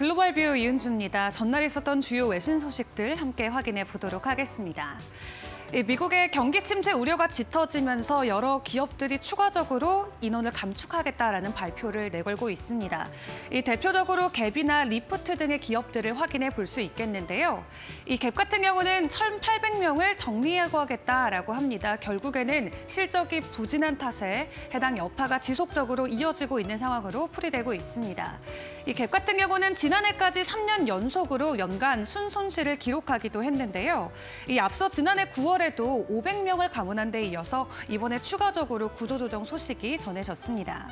글로벌 뷰 이은주입니다. 전날 있었던 주요 외신 소식들 함께 확인해 보도록 하겠습니다. 미국의 경기 침체 우려가 짙어지면서 여러 기업들이 추가적으로 인원을 감축하겠다라는 발표를 내걸고 있습니다. 대표적으로 갭이나 리프트 등의 기업들을 확인해 볼 수 있겠는데요. 이 갭 같은 경우는 1,800명을 정리해고하겠다라고 합니다. 결국에는 실적이 부진한 탓에 해당 여파가 지속적으로 이어지고 있는 상황으로 풀이되고 있습니다. 이 갭 같은 경우는 지난해까지 3년 연속으로 연간 순손실을 기록하기도 했는데요. 이 앞서 지난해 9월에도 500명을 감원한 데 이어서 이번에 추가적으로 구조조정 소식이 전해졌습니다.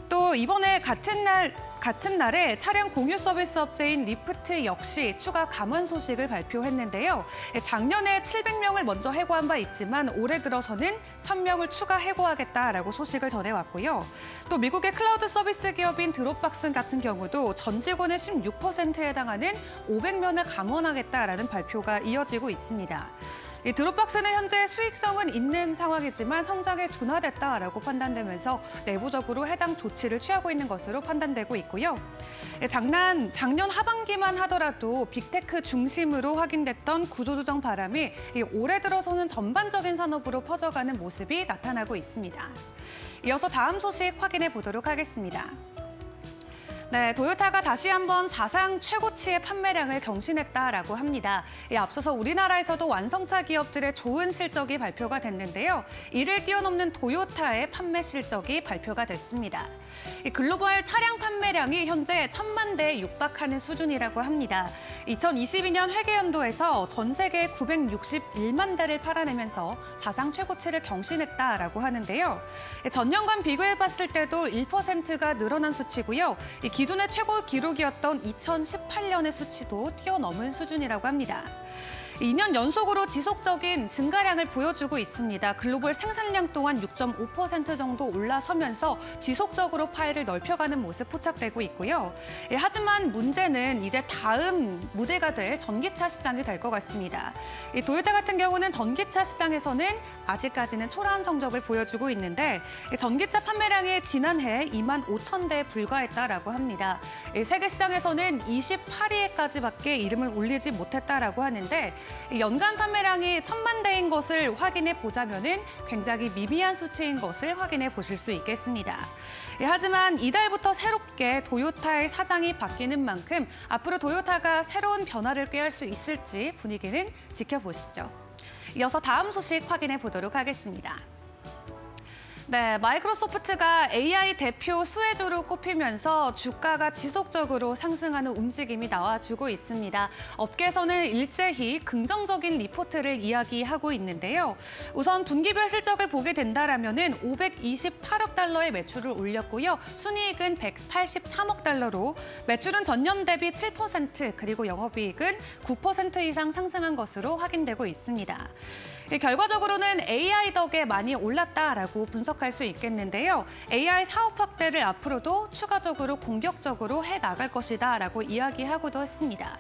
또 이번에 같은 날에 차량 공유 서비스 업체인 리프트 역시 추가 감원 소식을 발표했는데요. 작년에 700명을 먼저 해고한 바 있지만 올해 들어서는 1,000명을 추가 해고하겠다라고 소식을 전해왔고요. 또 미국의 클라우드 서비스 기업인 드롭박스 같은 경우도 전 직원의 16%에 해당하는 500명을 감원하겠다라는 발표가 이어지고 있습니다. 이 드롭박스는 현재 수익성은 있는 상황이지만 성장에 둔화됐다라고 판단되면서 내부적으로 해당 조치를 취하고 있는 것으로 판단되고 있고요. 작년 하반기만 하더라도 빅테크 중심으로 확인됐던 구조조정 바람이 올해 들어서는 전반적인 산업으로 퍼져가는 모습이 나타나고 있습니다. 이어서 다음 소식 확인해 보도록 하겠습니다. 네, 토요타가 다시 한번 사상 최고치의 판매량을 경신했다라고 합니다. 앞서서 우리나라에서도 완성차 기업들의 좋은 실적이 발표가 됐는데요. 이를 뛰어넘는 토요타의 판매 실적이 발표가 됐습니다. 글로벌 차량 판매량이 현재 1,000만 대에 육박하는 수준이라고 합니다. 2022년 회계연도에서 전 세계 961만 대를 팔아내면서 사상 최고치를 경신했다라고 하는데요. 전년과 비교해봤을 때도 1%가 늘어난 수치고요. 기존의 최고 기록이었던 2018년의 수치도 뛰어넘은 수준이라고 합니다. 2년 연속으로 지속적인 증가량을 보여주고 있습니다. 글로벌 생산량 또한 6.5% 정도 올라서면서 지속적으로 파일을 넓혀가는 모습 포착되고 있고요. 하지만 문제는 이제 다음 무대가 될 전기차 시장이 될 것 같습니다. 토요타 같은 경우는 전기차 시장에서는 아직까지는 초라한 성적을 보여주고 있는데 전기차 판매량이 지난해 2만 5천 대에 불과했다라고 합니다. 세계 시장에서는 28위에까지밖에 이름을 올리지 못했다라고 하는데 연간 판매량이 1,000만 대인 것을 확인해 보자면은 굉장히 미미한 수치인 것을 확인해 보실 수 있겠습니다. 하지만 이달부터 새롭게 토요타의 사장이 바뀌는 만큼 앞으로 토요타가 새로운 변화를 꾀할 수 있을지 분위기는 지켜보시죠. 이어서 다음 소식 확인해 보도록 하겠습니다. 네, 마이크로소프트가 AI 대표 수혜주로 꼽히면서 주가가 지속적으로 상승하는 움직임이 나와주고 있습니다. 업계에서는 일제히 긍정적인 리포트를 이야기하고 있는데요. 우선 분기별 실적을 보게 된다라면은 528억 달러의 매출을 올렸고요. 순이익은 183억 달러로 매출은 전년 대비 7% 그리고 영업이익은 9% 이상 상승한 것으로 확인되고 있습니다. 결과적으로는 AI 덕에 많이 올랐다라고 분석할 수 있겠는데요. AI 사업 확대를 앞으로도 추가적으로 공격적으로 해나갈 것이다라고 이야기하고도 했습니다.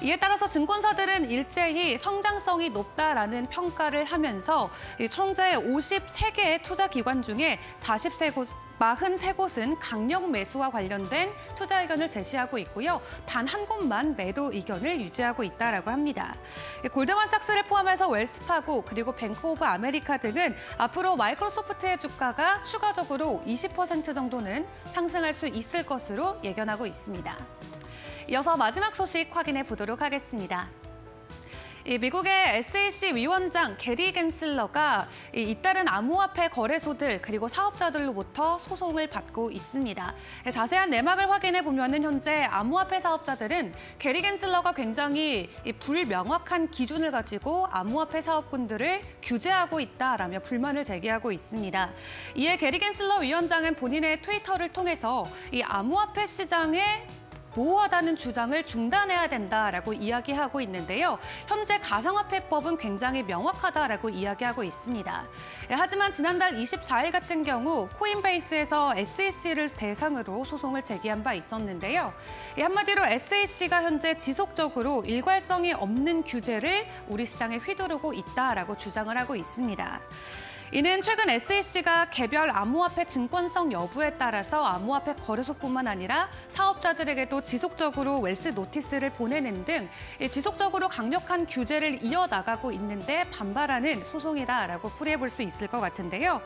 이에 따라서 증권사들은 일제히 성장성이 높다라는 평가를 하면서 총재 53개의 투자 기관 중에 43곳은 강력 매수와 관련된 투자 의견을 제시하고 있고요. 단 한 곳만 매도 의견을 유지하고 있다라고 합니다. 골드만삭스를 포함해서 웰스파고 그리고 뱅크 오브 아메리카 등은 앞으로 마이크로소프트의 주가가 추가적으로 20% 정도는 상승할 수 있을 것으로 예견하고 있습니다. 이어서 마지막 소식 확인해 보도록 하겠습니다. 미국의 SEC 위원장 게리 겐슬러가 잇따른 암호화폐 거래소들 그리고 사업자들로부터 소송을 받고 있습니다. 자세한 내막을 확인해 보면은 현재 암호화폐 사업자들은 게리 겐슬러가 굉장히 불명확한 기준을 가지고 암호화폐 사업군들을 규제하고 있다라며 불만을 제기하고 있습니다. 이에 게리 겐슬러 위원장은 본인의 트위터를 통해서 이 암호화폐 시장에 모호하다는 주장을 중단해야 된다라고 이야기하고 있는데요. 현재 가상화폐법은 굉장히 명확하다라고 이야기하고 있습니다. 하지만 지난달 24일 같은 경우 코인베이스에서 SEC를 대상으로 소송을 제기한 바 있었는데요. 한마디로 SEC가 현재 지속적으로 일괄성이 없는 규제를 우리 시장에 휘두르고 있다라고 주장을 하고 있습니다. 이는 최근 SEC가 개별 암호화폐 증권성 여부에 따라서 암호화폐 거래소뿐만 아니라 사업자들에게도 지속적으로 웰스 노티스를 보내는 등 지속적으로 강력한 규제를 이어나가고 있는데 반발하는 소송이다라고 풀이해볼 수 있을 것 같은데요.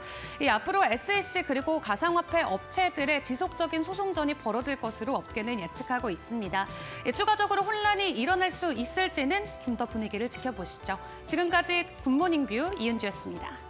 앞으로 SEC 그리고 가상화폐 업체들의 지속적인 소송전이 벌어질 것으로 업계는 예측하고 있습니다. 추가적으로 혼란이 일어날 수 있을지는 좀 더 분위기를 지켜보시죠. 지금까지 굿모닝 뷰 이은주였습니다.